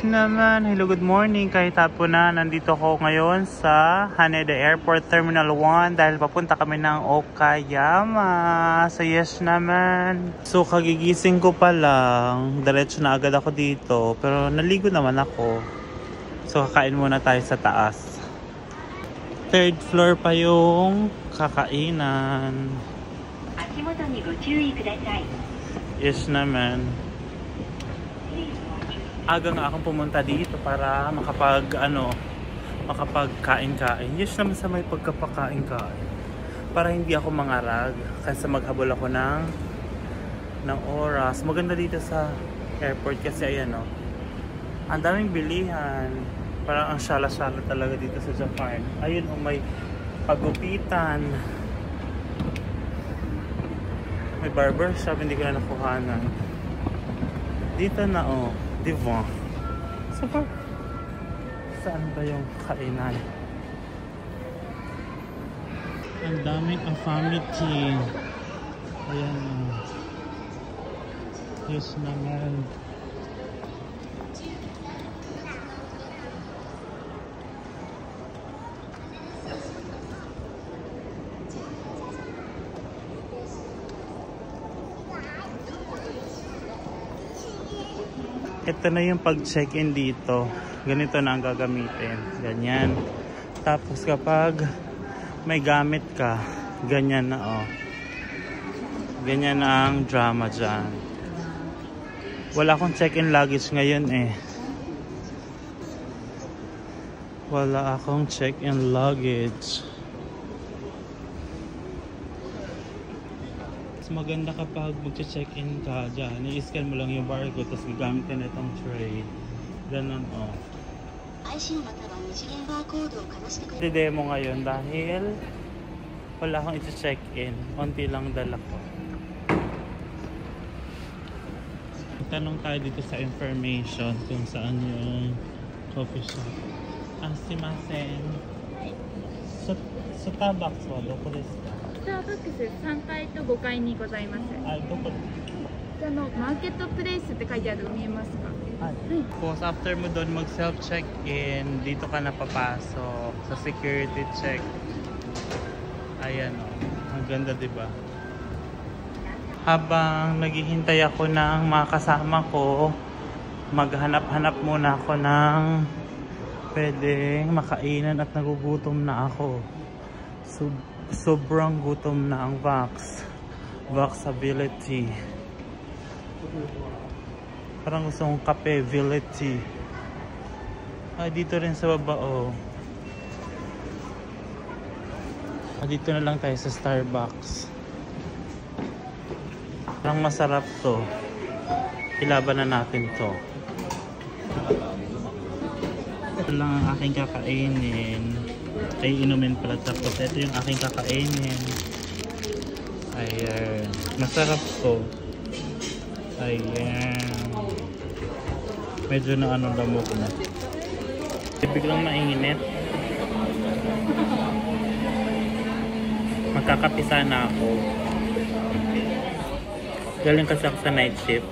naman. Hello, good morning. Kahit hapon na, nandito ako ngayon sa Haneda Airport Terminal 1 dahil papunta kami ng Okayama. So yes naman. So kagigising ko pa lang. Diretso na agad ako dito. Pero naligo naman ako. So kakain muna tayo sa taas. Third floor pa yung kakainan. Yes naman. Aga nga akong pumunta dito para makapagkain-kain. Yes naman sa may pagkapakain-kain. Para hindi ako mangarag. Kasi maghabol ako ng oras. Maganda dito sa airport kasi ayan o. Ang daming bilihan. Parang ang shala-shala talaga dito sa Japan. Ayun o, may pagupitan. May barbershop, hindi ko na nakuhanan. Dito na o. Diba? So, saan ba yung kainan? Ang daming affamity. Ayan na. Yes naman. Ito na yung pag-check-in dito. Ganito na ang gagamitin. Ganyan. Tapos kapag may gamit ka, ganyan na oh. Ganyan na ang drama dyan. Wala akong check-in luggage ngayon eh. Wala akong check-in luggage. Maganda kapag mag-check-in ka dyan, i-scan mo lang yung barcode tapos gagamit ka na itong tray. Ganun o. I-demo ngayon dahil wala akong i-check-in. Konti lang dala ko. Tanong tayo dito sa information kung saan yung coffee shop. Asimasen. Sa Starbucks mo, doko desu ka? スターバックス3階と5階にございます。どこマーケットプレイスって書いてあるの見えますか？はい。Tapos after mo doon mag self-check-in, dito ka na papasok sa security check. Ayan o. Ang ganda diba? Habang naghihintay ako ng mga kasama ko, maghanap-hanap muna ako ng pwedeng makainan at nagugutom na ako. Sobrang gutom na ang Vaxability. Parang gusto kong kape-ability. Dito rin sa baba oh. Dito na lang tayo sa Starbucks. Parang masarap to. Ilaban na natin to. Ito lang ang aking kakainin. Ay, inumin pala, tapos ito yung aking kakainin. Ayan, masarap to. Ayan, medyo na lamok na. Biglang mainit. Magkakapisa na ako. Galing kasi ako sa night shift.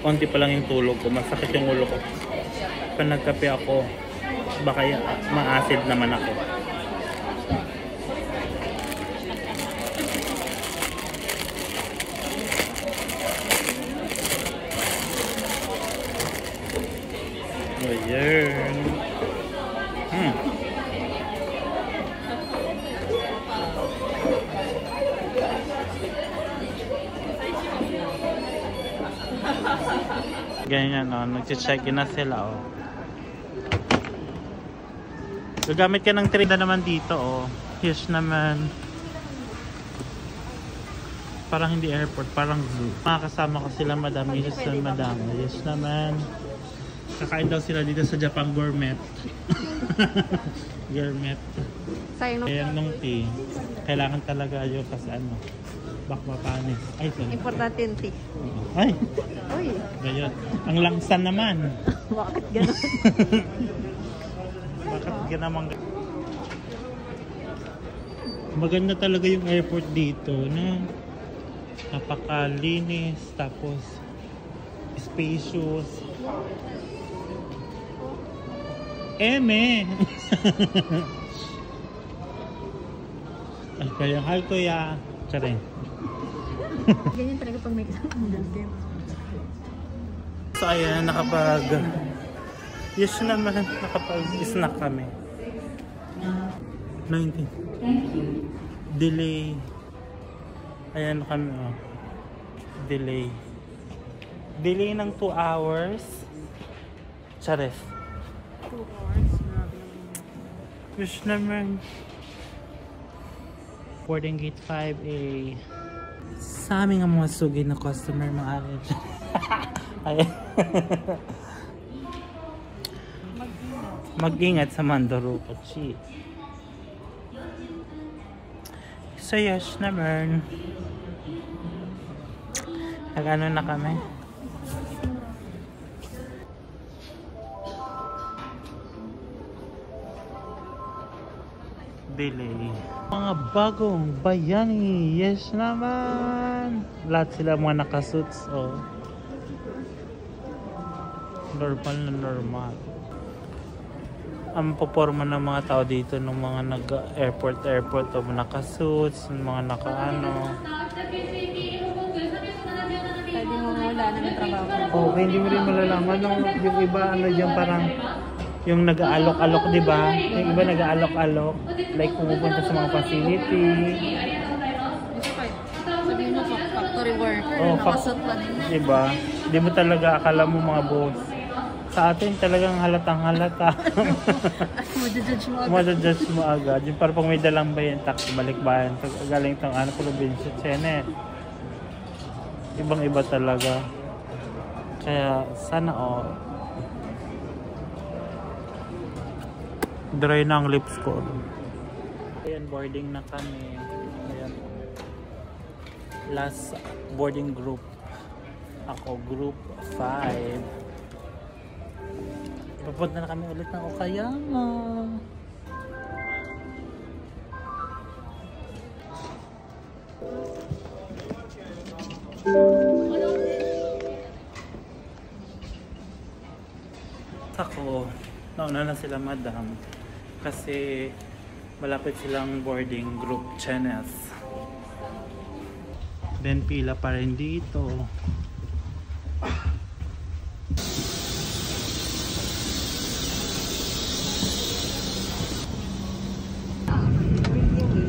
Konti pa lang yung tulog ko, masakit yung ulo ko. Pag nagkape ako, baka ma-acid naman ako. Ayan. Ganyan o, nag-check-in na sila o. Gagamit ka ng tray na naman dito oh. Yes naman. Parang hindi airport, parang zoo. Makakasama ko sila madam. Yes na madam. Yes naman. Kakain daw sila dito sa Japan Gourmet. Gourmet. Sayang nung tea. Kailangan talaga yun kasi bakmapanis. Ay, sorry. Importante yung tea. Ay! Uy! Gayon. Ang langsan naman. Bakit gano'n? Bakit gano'n? Maganda talaga yung airport dito, no? Napakalinis, tapos spacious. Eme! Ay, kaya, hi kuya. Charing. Ganyan talaga pag may isang noodles game. So ayan, yes naman, nakapag-snack kami. 19. Delay. Ayan kami, oh. Delay. Delay ng 2 hours. Chares. 2 hours. Yes naman. Boarding gate 5A. Sa aming mga sugi na customer, mga arid. Ayan. Mag-ingat sa Mandarupa, chi. So yes naman. Nag-ano na kami? Delay. Mga bagong bayani. Yes naman. Lahat sila mga nakasuits. Oh. Normal na normal. Ang poporma ng mga tao dito ng mga nag-airport o nakasuits, mga naka-ano. Pwede mo wala na ng trabaho. Oo, hindi mo rin malalaman yung iba ano dyan parang yung nag-aalok-alok, di ba? Yung iba nag-aalok-alok, like pumupunta sa mga facility. Sabihin mo factory worker, Oh, nakasuot pa din. Di ba? Di mo talaga akala mo mga boss. Sa atin talagang halatang halata. Madjudge mo agad. Madjudge mo agad. Yung parang pag may dalang bayentak, balik bayan. Galing itong probinsya, Chene. Ibang iba talaga. Kaya sana dry na ang lips ko. Ayan, boarding na kami. Ayan. Last boarding group. Ako, group 5. Papunta na kami ulit ng Okayama. Ako, nauna na sila madam kasi malapit silang boarding group Chenes. Then pila pa rin dito.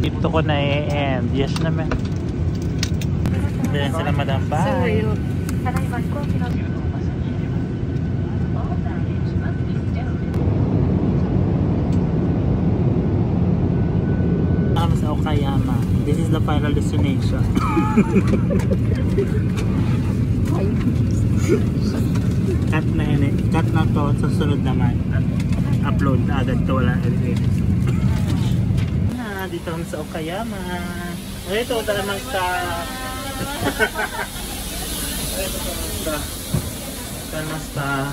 Ito ko na i-end. Yes naman. Then sila madam. Bye. Kami sa Okayama. This is the final destination. Cut na yun eh. Cut na to. Sa sunod naman. Upload na agad to. Wala edit. Dito kami sa Okayama. Ito talagang sa ito talagang sa